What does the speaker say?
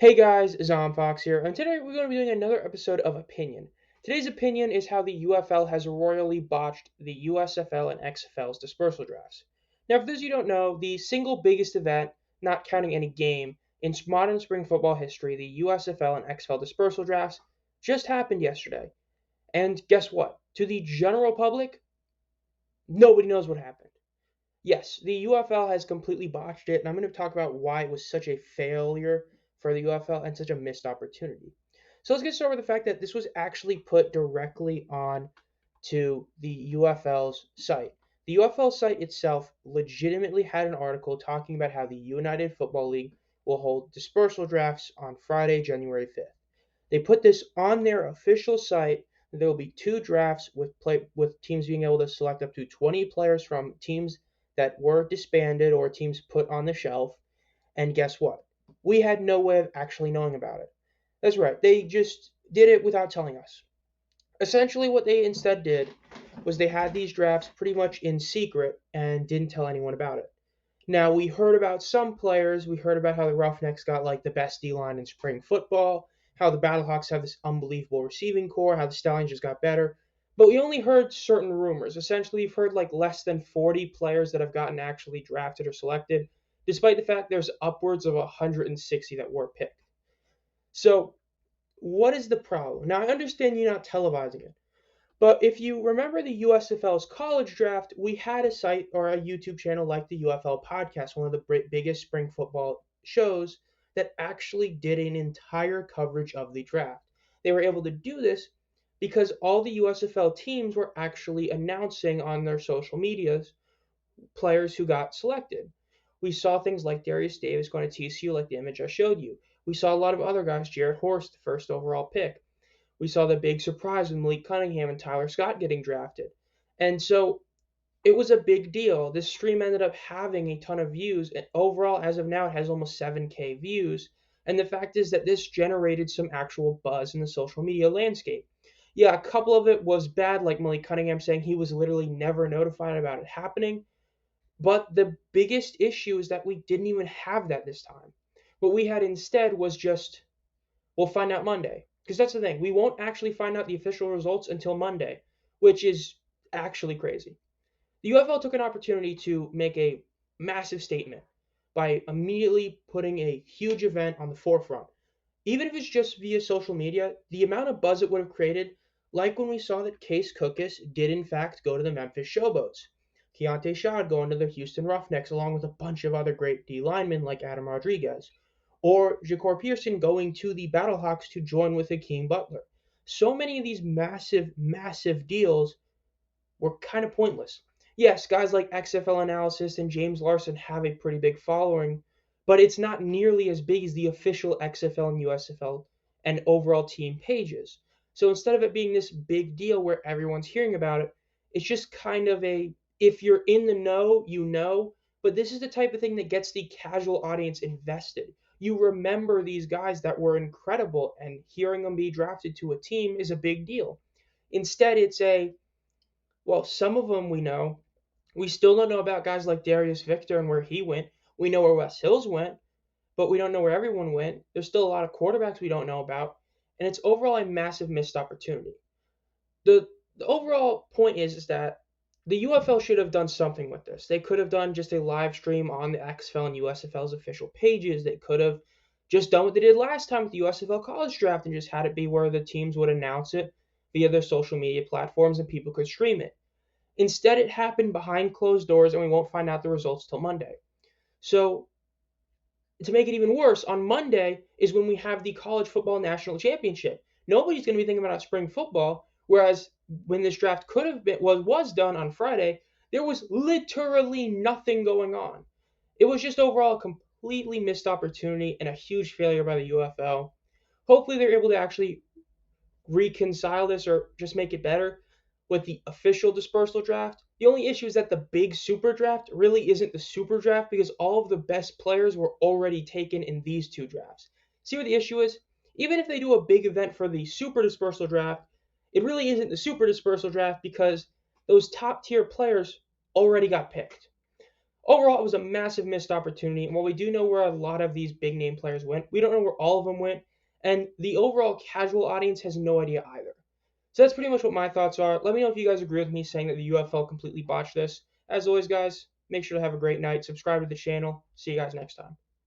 Hey guys, Zomfox here, and today we're going to be doing another episode of Opinion. Today's opinion is how the UFL has royally botched the USFL and XFL's dispersal drafts. Now, for those of you who don't know, the single biggest event, not counting any game, in modern spring football history, the USFL and XFL dispersal drafts, just happened yesterday. And guess what? To the general public, nobody knows what happened. Yes, the UFL has completely botched it, and I'm going to talk about why it was such a failure for the UFL and such a missed opportunity. So let's get started with the fact that this was actually put directly on to the UFL's site. The UFL site itself legitimately had an article talking about how the United Football League will hold dispersal drafts on Friday, January 5th. They put this on their official site. There will be two drafts with teams being able to select up to 20 players from teams that were disbanded or teams put on the shelf. And guess what? We had no way of actually knowing about it. That's right. They just did it without telling us. Essentially, what they instead did was they had these drafts pretty much in secret and didn't tell anyone about it. Now, we heard about some players. We heard about how the Roughnecks got like the best D-line in spring football, how the Battlehawks have this unbelievable receiving core, how the Stallions just got better. But we only heard certain rumors. Essentially, we've heard like less than 40 players that have gotten actually drafted or selected, despite the fact there's upwards of 160 that were picked. So, what is the problem? Now, I understand you're not televising it. But if you remember the USFL's college draft, we had a site or a YouTube channel like the UFL podcast, one of the biggest spring football shows, that actually did an entire coverage of the draft. They were able to do this because all the USFL teams were actually announcing on their social medias players who got selected. We saw things like Darius Davis going to TCU, like the image I showed you. We saw a lot of other guys, Jared Horst, the first overall pick. We saw the big surprise with Malik Cunningham and Tyler Scott getting drafted. And so it was a big deal. This stream ended up having a ton of views. And overall, as of now, it has almost 7K views. And the fact is that this generated some actual buzz in the social media landscape. Yeah, a couple of it was bad, like Malik Cunningham saying he was literally never notified about it happening. But the biggest issue is that we didn't even have that this time. What we had instead was just, we'll find out Monday. Because that's the thing. We won't actually find out the official results until Monday, which is actually crazy. The UFL took an opportunity to make a massive statement by immediately putting a huge event on the forefront. Even if it's just via social media, the amount of buzz it would have created, like when we saw that Case Cookus did in fact go to the Memphis Showboats. Keontae Shad going to the Houston Roughnecks along with a bunch of other great D linemen like Adam Rodriguez. Or Ja'Cour Pearson going to the Battlehawks to join with Hakeem Butler. So many of these massive, massive deals were kind of pointless. Yes, guys like XFL Analysis and James Larson have a pretty big following, but it's not nearly as big as the official XFL and USFL and overall team pages. So instead of it being this big deal where everyone's hearing about it, it's just kind of a, if you're in the know, you know, but this is the type of thing that gets the casual audience invested. You remember these guys that were incredible, and hearing them be drafted to a team is a big deal. Instead, it's a, well, some of them we know. We still don't know about guys like Darius Victor and where he went. We know where Wes Hills went, but we don't know where everyone went. There's still a lot of quarterbacks we don't know about, and it's overall a massive missed opportunity. The overall point is that the UFL should have done something with this. They could have done just a live stream on the XFL and USFL's official pages. They could have just done what they did last time with the USFL college draft and just had it be where the teams would announce it via their social media platforms and people could stream it. Instead, it happened behind closed doors and we won't find out the results till Monday. So, to make it even worse, on Monday is when we have the college football national championship. Nobody's going to be thinking about spring football, whereas when this draft could have been was done on Friday, there was literally nothing going on. It was just overall a completely missed opportunity and a huge failure by the UFL. Hopefully they're able to actually reconcile this or just make it better with the official dispersal draft. The only issue is that the big super draft really isn't the super draft because all of the best players were already taken in these two drafts. See what the issue is? Even if they do a big event for the super dispersal draft, it really isn't the super dispersal draft because those top tier players already got picked. Overall, it was a massive missed opportunity. And while we do know where a lot of these big name players went, we don't know where all of them went. And the overall casual audience has no idea either. So that's pretty much what my thoughts are. Let me know if you guys agree with me saying that the UFL completely botched this. As always, guys, make sure to have a great night. Subscribe to the channel. See you guys next time.